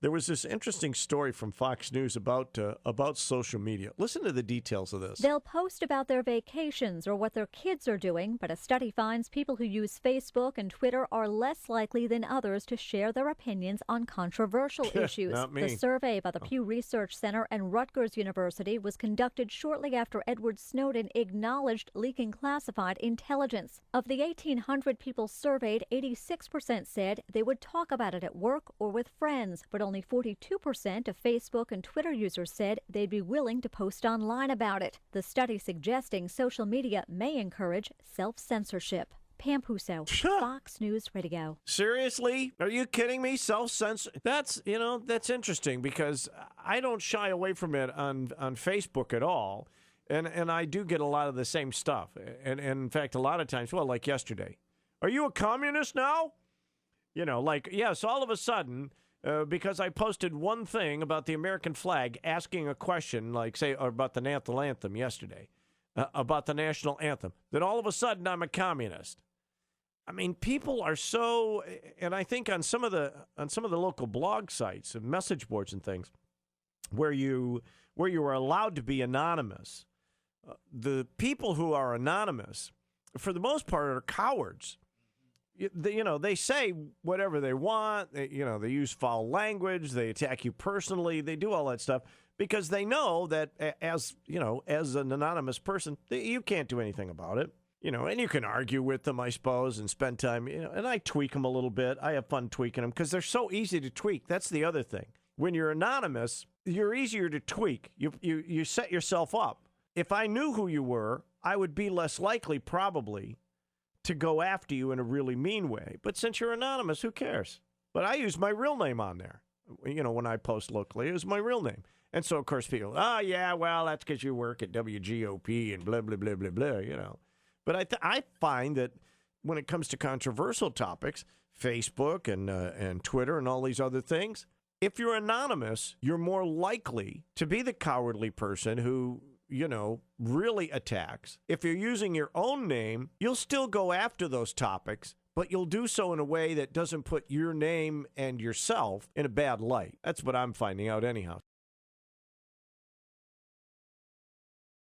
There was this interesting story from Fox News about social media. Listen to the details of this. They'll post about their vacations or what their kids are doing, but a study finds people who use Facebook and Twitter are less likely than others to share their opinions on controversial issues. Not me. The survey by the Pew Research Center and Rutgers University was conducted shortly after Edward Snowden acknowledged leaking classified intelligence. Of the 1,800 people surveyed, 86% said they would talk about it at work or with friends, but only 42% of Facebook and Twitter users said they'd be willing to post online about it. The study suggesting social media may encourage self-censorship. Pam Puso, Fox News Radio. Seriously? Are you kidding me? Self-censor? That's interesting because I don't shy away from it on Facebook at all. And I do get a lot of the same stuff. And in fact, a lot of times, well, like yesterday, are you a communist now? Yes, all of a sudden, because I posted one thing about the American flag, asking a question, like, say, about the national anthem yesterday, about the national anthem, then all of a sudden I'm a communist. I mean, people are so, and I think on some of the local blog sites and message boards and things, where you are allowed to be anonymous, the people who are anonymous, for the most part, are cowards. They say whatever they want. They use foul language. They attack you personally. They do all that stuff because they know that as an anonymous person, you can't do anything about it. And you can argue with them, I suppose, and spend time, and I tweak them a little bit. I have fun tweaking them because they're so easy to tweak. That's the other thing. When you're anonymous, you're easier to tweak. You set yourself up. If I knew who you were, I would be less likely probably to go after you in a really mean way. But since you're anonymous, who cares? But I use my real name on there. When I post locally, it was my real name. And so, of course, people, yeah, well, that's because you work at WGOP and blah, blah, blah, blah, blah, But I find that when it comes to controversial topics, Facebook and Twitter and all these other things, if you're anonymous, you're more likely to be the cowardly person who really attacks. If you're using your own name, you'll still go after those topics, but you'll do so in a way that doesn't put your name and yourself in a bad light. That's what I'm finding out anyhow.